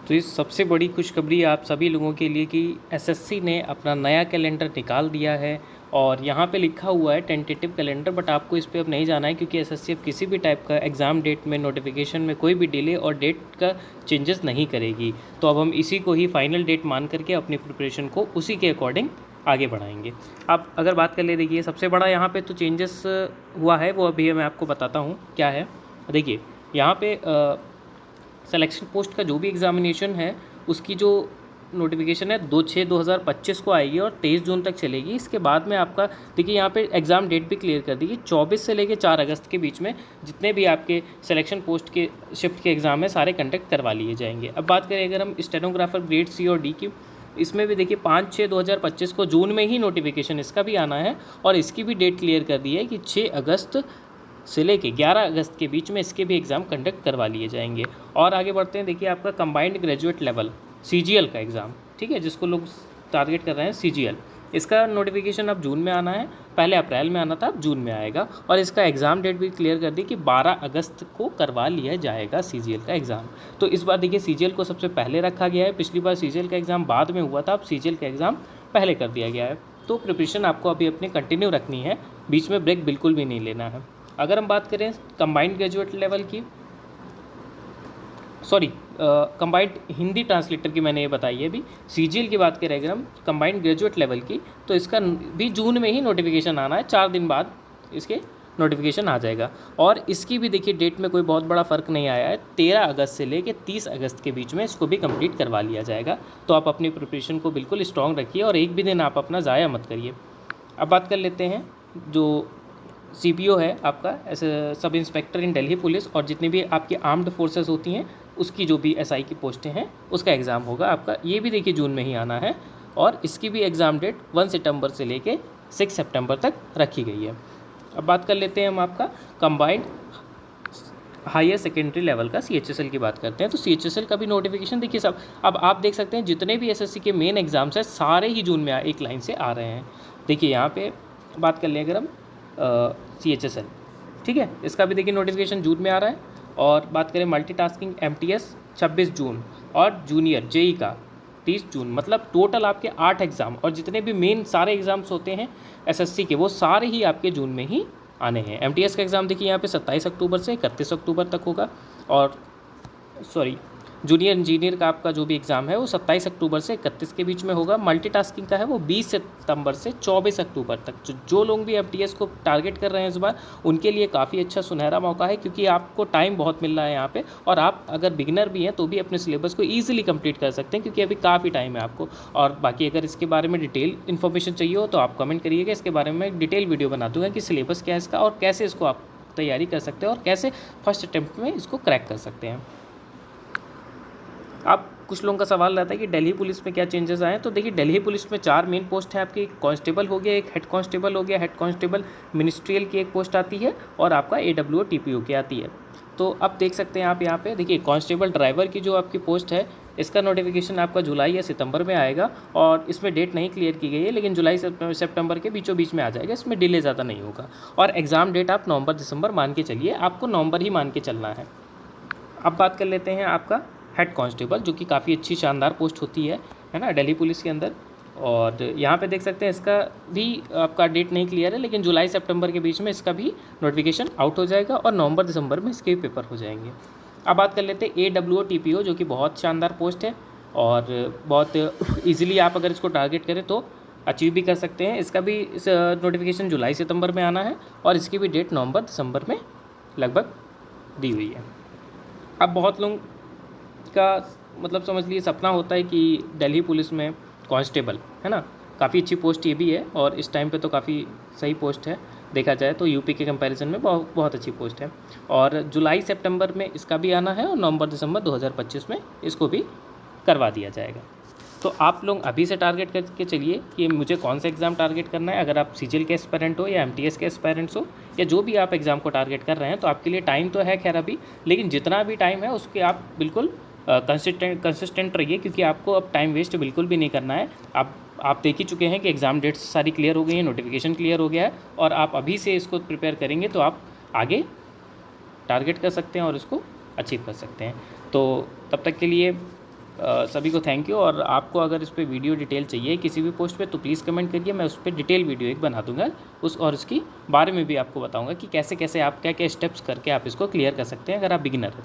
तो ये सबसे बड़ी खुशखबरी आप सभी लोगों के लिए कि एसएससी ने अपना नया कैलेंडर निकाल दिया है। और यहाँ पे लिखा हुआ है टेंटेटिव कैलेंडर, बट आपको इस पे अब नहीं जाना है क्योंकि एसएससी अब किसी भी टाइप का एग्ज़ाम डेट में नोटिफिकेशन में कोई भी डिले और डेट का चेंजेस नहीं करेगी। तो अब हम इसी को ही फाइनल डेट मान करके अपनी प्रिपरेशन को उसी के अकॉर्डिंग आगे बढ़ाएंगे। आप अगर बात कर ले, देखिए सबसे बड़ा यहाँ पे तो चेंजेस हुआ है वो अभी मैं आपको बताता हूँ क्या है। देखिए यहाँ पे सिलेक्शन पोस्ट का जो भी एग्ज़ामिनेशन है उसकी जो नोटिफिकेशन है 2/6/2025 को आएगी और 23 जून तक चलेगी। इसके बाद में आपका देखिए यहाँ पे एग्ज़ाम डेट भी क्लियर कर दी है, 24 से लेकर 4 अगस्त के बीच में जितने भी आपके सिलेक्शन पोस्ट के शिफ्ट के एग्ज़ाम है सारे कंडक्ट करवा लिए जाएंगे। अब बात करें अगर हम स्टेनोग्राफर ग्रेड सी और डी की, इसमें भी देखिए 5/6/2025 को जून में ही नोटिफिकेशन इसका भी आना है और इसकी भी डेट क्लियर कर दी है कि 6 अगस्त से लेके 11 अगस्त के बीच में इसके भी एग्ज़ाम कंडक्ट करवा लिए जाएंगे। और आगे बढ़ते हैं, देखिए आपका कंबाइंड ग्रेजुएट लेवल सीजीएल का एग्ज़ाम, ठीक है, जिसको लोग टारगेट कर रहे हैं सीजीएल, इसका नोटिफिकेशन अब जून में आना है, पहले अप्रैल में आना था, अब जून में आएगा। और इसका एग्ज़ाम डेट भी क्लियर कर दी कि 12 अगस्त को करवा लिया जाएगा सीजीएल का एग्ज़ाम। तो इस बार देखिए सीजीएल को सबसे पहले रखा गया है, पिछली बार सीजीएल का एग्ज़ाम बाद में हुआ था, अब सीजीएल का एग्ज़ाम पहले कर दिया गया है। तो प्रिपरेशन आपको अभी अपनी कंटिन्यू रखनी है, बीच में ब्रेक बिल्कुल भी नहीं लेना है। अगर हम बात करें कंबाइंड ग्रेजुएट लेवल की, सॉरी कंबाइंड हिंदी ट्रांसलेटर की मैंने ये बताई है, अभी सीजीएल की बात करें अगर हम कंबाइंड ग्रेजुएट लेवल की, तो इसका भी जून में ही नोटिफिकेशन आना है, 4 दिन बाद इसके नोटिफिकेशन आ जाएगा। और इसकी भी देखिए डेट में कोई बहुत बड़ा फ़र्क नहीं आया है, 13 अगस्त से लेकर 30 अगस्त के बीच में इसको भी कंप्लीट करवा लिया जाएगा। तो आप अपनी प्रिपरेशन को बिल्कुल स्ट्रॉन्ग रखिए और एक भी दिन आप अपना ज़ाया मत करिए। अब बात कर लेते हैं जो सीपीओ है आपका, ऐसे सब इंस्पेक्टर इन दिल्ली पुलिस, और जितनी भी आपकी आर्म्ड फोर्सेस होती हैं उसकी जो भी एसआई की पोस्टें हैं उसका एग्ज़ाम होगा आपका, ये भी देखिए जून में ही आना है। और इसकी भी एग्ज़ाम डेट 1 सितंबर से लेके 6 सितंबर तक रखी गई है। अब बात कर लेते हैं हम आपका कंबाइंड हायर सेकेंडरी लेवल का, सीएचएसएल की बात करते हैं। तो सीएचएसएल का भी नोटिफिकेशन देखिए सब, अब आप देख सकते हैं जितने भी एसएससी के मेन एग्जाम्स हैं सारे ही जून में एक लाइन से आ रहे हैं। देखिए यहाँ पे बात कर लें अगर हम सीएचएसएल, ठीक है, इसका भी देखिए नोटिफिकेशन जून में आ रहा है। और बात करें मल्टीटास्किंग एमटीएस 26 जून और जूनियर जेई का 30 जून, मतलब टोटल आपके 8 एग्ज़ाम और जितने भी मेन सारे एग्ज़ाम्स होते हैं एसएससी के वो सारे ही आपके जून में ही आने हैं। एमटीएस का एग्ज़ाम देखिए यहाँ पे 27 अक्टूबर से 31 अक्टूबर तक होगा। और सॉरी जूनियर इंजीनियर का आपका जो भी एग्ज़ाम है वो 27 अक्टूबर से 31 के बीच में होगा। मल्टीटास्किंग का है वो 20 सितंबर से 24 अक्टूबर तक। जो लोग भी एमटीएस को टारगेट कर रहे हैं इस बार, उनके लिए काफ़ी अच्छा सुनहरा मौका है क्योंकि आपको टाइम बहुत मिल रहा है यहाँ पे, और आप अगर बिगिनर भी हैं तो भी अपने सिलेबस को ईजिली कंप्लीट कर सकते हैं क्योंकि अभी काफ़ी टाइम है आपको। और बाकी अगर इसके बारे में डिटेल इन्फॉर्मेशन चाहिए हो तो आप कमेंट करिएगा, इसके बारे में मैं डिटेल वीडियो बना दूँगा कि सिलेबस क्या है इसका और कैसे इसको आप तैयारी कर सकते हैं और कैसे फर्स्ट अटैम्प्ट में इसको क्रैक कर सकते हैं। आप कुछ लोगों का सवाल रहता है कि दिल्ली पुलिस में क्या चेंजेस आए हैं। तो देखिए दिल्ली पुलिस में 4 मेन पोस्ट है आपकी, कांस्टेबल हो गया, एक हेड कांस्टेबल हो गया, हेड कांस्टेबल मिनिस्ट्रियल की एक पोस्ट आती है और आपका AWO TPO की आती है। तो अब देख सकते हैं आप यहाँ पे देखिए कांस्टेबल ड्राइवर की जो आपकी पोस्ट है इसका नोटिफिकेशन आपका जुलाई या सितंबर में आएगा और इसमें डेट नहीं क्लियर की गई है, लेकिन जुलाई सितंबर के बीचों बीच में आ जाएगा, इसमें डिले ज़्यादा नहीं होगा। और एग्ज़ाम डेट आप नवंबर दिसंबर मान के चलिए, आपको नवंबर ही मान के चलना है। अब बात कर लेते हैं आपका हेड कांस्टेबल, जो कि काफ़ी अच्छी शानदार पोस्ट होती है ना दिल्ली पुलिस के अंदर। और यहाँ पे देख सकते हैं इसका भी आपका डेट नहीं क्लियर है, लेकिन जुलाई सितंबर के बीच में इसका भी नोटिफिकेशन आउट हो जाएगा और नवंबर दिसंबर में इसके पेपर हो जाएंगे। अब बात कर लेते हैं AWO TPO, जो कि बहुत शानदार पोस्ट है और बहुत ईजिली आप अगर इसको टारगेट करें तो अचीव भी कर सकते हैं। इसका भी नोटिफिकेशन जुलाई सितंबर में आना है और इसकी भी डेट नवंबर दिसंबर में लगभग दी हुई है। अब बहुत लोग का मतलब समझ लिए सपना होता है कि दिल्ली पुलिस में कांस्टेबल, है ना, काफ़ी अच्छी पोस्ट ये भी है और इस टाइम पे तो काफ़ी सही पोस्ट है, देखा जाए तो यूपी के कंपैरिजन में बहुत अच्छी पोस्ट है। और जुलाई सितंबर में इसका भी आना है और नवंबर दिसंबर 2025 में इसको भी करवा दिया जाएगा। तो आप लोग अभी से टारगेट करके चलिए कि मुझे कौन सा एग्ज़ाम टारगेट करना है। अगर आप सीजीएल के एस्पायरेंट हो या एमटीएस के एस्पायरेंट्स हो या जो भी आप एग्ज़ाम को टारगेट कर रहे हैं, तो आपके लिए टाइम तो है खैर अभी, लेकिन जितना भी टाइम है उसके आप बिल्कुल कंसिस्टेंट रहिए क्योंकि आपको अब टाइम वेस्ट बिल्कुल भी नहीं करना है। आप देख ही चुके हैं कि एग्ज़ाम डेट्स सारी क्लियर हो गई हैं, नोटिफिकेशन क्लियर हो गया है और आप अभी से इसको प्रिपेयर करेंगे तो आप आगे टारगेट कर सकते हैं और इसको अचीव कर सकते हैं। तो तब तक के लिए सभी को थैंक यू। और आपको अगर इस पर वीडियो डिटेल चाहिए किसी भी पोस्ट पे तो प्लीज़ कमेंट करिए, मैं उस पर डिटेल वीडियो एक बना दूंगा और उसकी बारे में भी आपको बताऊंगा कि कैसे कैसे आप क्या क्या स्टेप्स करके आप इसको क्लियर कर सकते हैं अगर आप बिगिनर हैं।